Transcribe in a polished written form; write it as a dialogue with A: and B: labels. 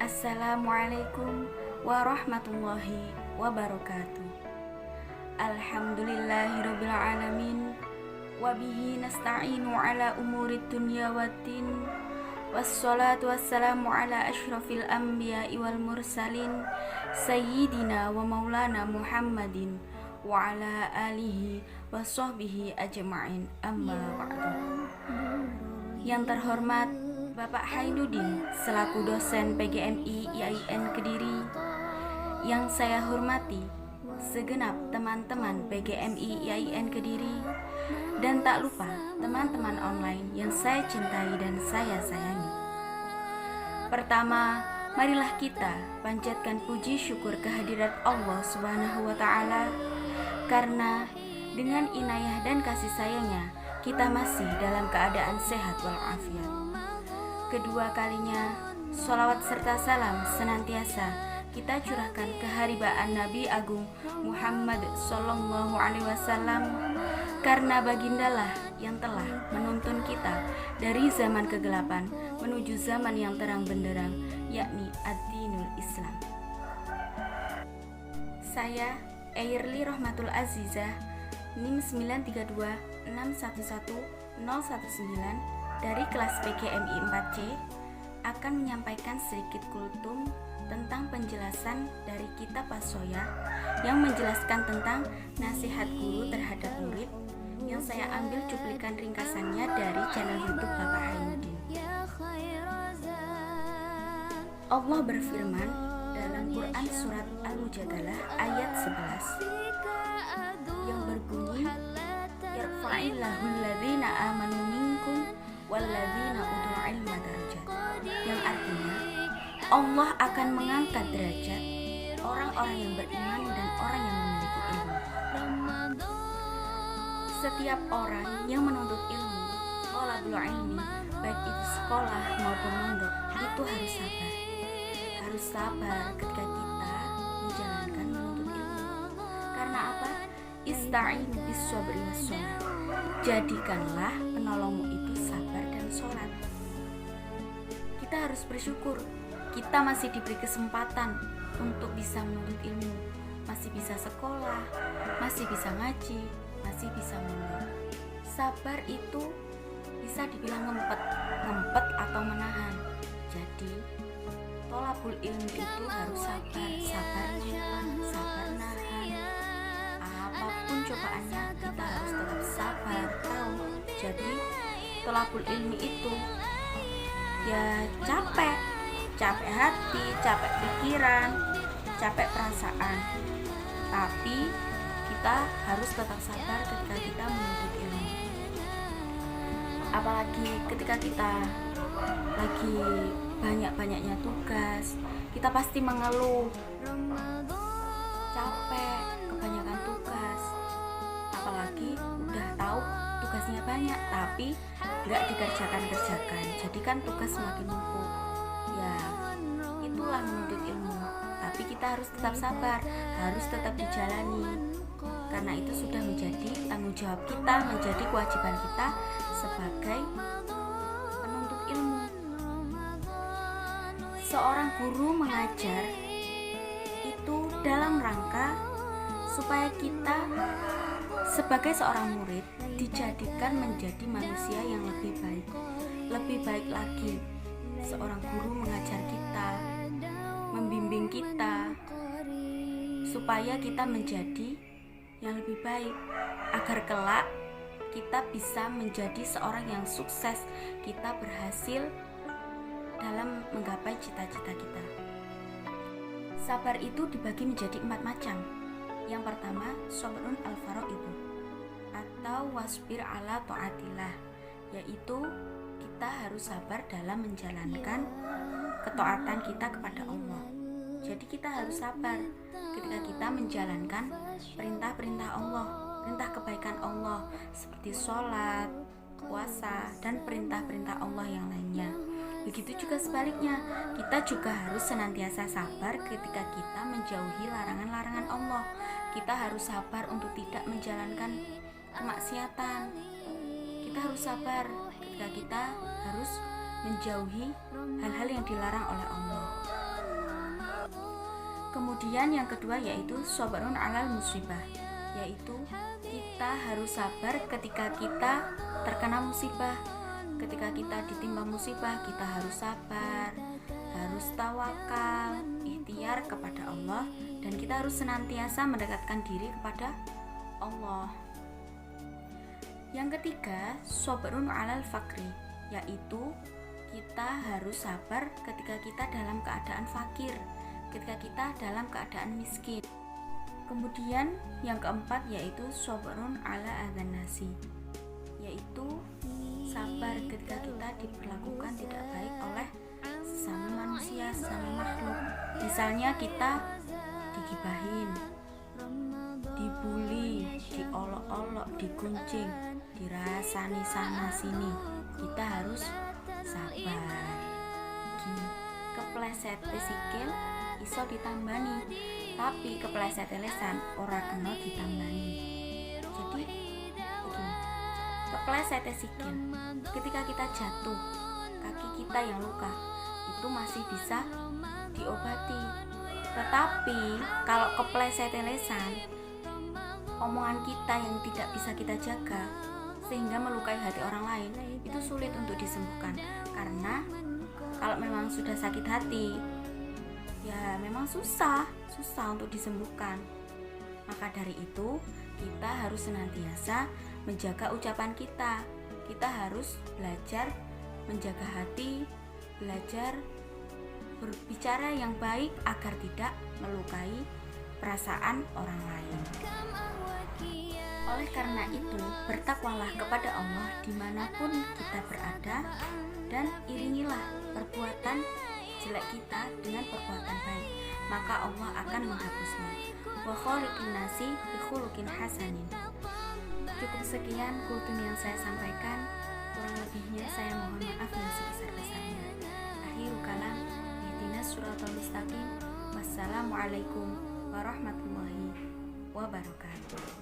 A: Assalamualaikum warahmatullahi wabarakatuh. Alhamdulillahirabbil alamin wa bihi nasta'inu ala umurid dunya waddin. Wassalatu wassalamu ala asyrafil anbiya'i wal mursalin sayyidina wa maulana Muhammadin wa ala alihi wa sahbihi ajma'in, amma ba'du. Yang terhormat Bapak Haidudin selaku dosen PGMI IAIN Kediri, yang saya hormati segenap teman-teman PGMI IAIN Kediri, dan tak lupa teman-teman online yang saya cintai dan saya sayangi. Pertama, marilah kita panjatkan puji syukur kehadirat Allah Subhanahu wa Ta'ala, karena dengan inayah dan kasih sayangnya kita masih dalam keadaan sehat walafiat. Kedua kalinya, sholawat serta salam senantiasa kita curahkan ke haribaan Nabi Agung Muhammad Sallallahu Alaihi Wasallam, karena bagindalah yang telah menuntun kita dari zaman kegelapan menuju zaman yang terang benderang, yakni ad-dinul Islam. Saya Airly Rohmatul Azizah, NIM 932611019 dari kelas PGMI 4C, akan menyampaikan sedikit kultum tentang penjelasan dari kitab As-Shoyah yang menjelaskan tentang nasihat guru terhadap murid, yang saya ambil cuplikan ringkasannya dari channel YouTube Bapak Haidudin. Allah berfirman dalam Quran surat Al-Mujadalah ayat 11 yang berbunyi, yarfa'illahu alladhina amanu minkum walladzina utul ilma darajat, yang artinya Allah akan mengangkat derajat orang-orang yang beriman dan orang yang memiliki ilmu. Setiap orang yang menuntut ilmu, thalabul ilmi, baik itu sekolah maupun mondok, itu harus sabar. Harus sabar ketika kita menjalankan menuntut ilmu. Karena apa? Ista'inu bis-shabri was-shalah. Jadikanlah penolongmu itu sabar dan sholat. Kita harus bersyukur kita masih diberi kesempatan untuk bisa menuntut ilmu, masih bisa sekolah, masih bisa ngaji, masih bisa mondok. Sabar itu bisa dibilang ngempet atau menahan. Jadi tholabul ilmu itu harus sabar nahan. Apapun cobaannya kita harus tetap sabar, tahu. Jadi tholabul ilmi itu ya capek hati, capek pikiran, capek perasaan, tapi kita harus tetap sabar ketika kita menuntut ilmu. Apalagi ketika kita lagi banyak-banyaknya tugas, kita pasti mengeluh, capek, kebanyakan tugas. Apalagi udah tahu tugasnya banyak tapi gak dikerjakan, jadi kan tugas semakin numpuk. Ya, itulah menuntut ilmu. Tapi kita harus tetap sabar, harus tetap dijalani, karena itu sudah menjadi tanggung jawab kita, menjadi kewajiban kita sebagai penuntut ilmu. Seorang guru mengajar itu dalam rangka supaya kita sebagai seorang murid dijadikan menjadi manusia yang lebih baik lagi. Seorang guru mengajar kita, membimbing kita supaya kita menjadi yang lebih baik, agar kelak kita bisa menjadi seorang yang sukses, kita berhasil dalam menggapai cita-cita kita. Sabar itu dibagi menjadi 4 macam. Yang pertama, sabrun al-fara'idu atau wasbir ala ta'atillah, yaitu kita harus sabar dalam menjalankan ketaatan kita kepada Allah. Jadi kita harus sabar ketika kita menjalankan perintah-perintah Allah, perintah kebaikan Allah seperti sholat, puasa, dan perintah-perintah Allah yang lainnya. Begitu juga sebaliknya, kita juga harus senantiasa sabar ketika kita menjauhi larangan-larangan Allah. Kita harus sabar untuk tidak menjalankan kemaksiatan. Kita harus sabar ketika kita harus menjauhi hal-hal yang dilarang oleh Allah. Kemudian yang kedua yaitu sabrun alal musibah, yaitu kita harus sabar ketika kita terkena musibah. Ketika kita ditimpa musibah, kita harus sabar, harus tawakal, ikhtiar kepada Allah, dan kita harus senantiasa mendekatkan diri kepada Allah. Yang ketiga, sabrun alal fakri, yaitu kita harus sabar ketika kita dalam keadaan fakir, ketika kita dalam keadaan miskin. Kemudian yang keempat yaitu sabrun ala adzan nasi, yaitu sabar ketika kita diperlakukan tidak baik oleh sesama manusia, sesama makhluk. Misalnya kita digibahin, dibully, diolok-olok, diguncing, dirasani sana sini, kita harus sabar. Kepleset sikil iso ditambani, tapi kepleset lesan ora kena ditambani. Jadi begini, kepleset sikil, ketika kita jatuh, kaki kita yang luka itu masih bisa diobati. Tetapi kalau kepleset lesan, omongan kita yang tidak bisa kita jaga sehingga melukai hati orang lain, itu sulit untuk disembuhkan. Karena kalau memang sudah sakit hati, ya memang susah untuk disembuhkan. Maka dari itu kita harus senantiasa menjaga ucapan kita. Kita harus belajar menjaga hati, belajar berbicara yang baik agar tidak melukai perasaan orang lain. Oleh karena itu, bertakwalah kepada Allah dimanapun kita berada, dan iringilah perbuatan jelek kita dengan perbuatan baik, maka Allah akan menghapusnya. Wa khaliqin nasi bi khuluqin hasanin. Cukup sekian kultum yang saya sampaikan, kurang lebihnya saya mohon maaf yang sebesar-besarnya. Akhirul kalam, ihdinas siratal mustaqim. Wassalamualaikum warahmatullahi wabarakatuh.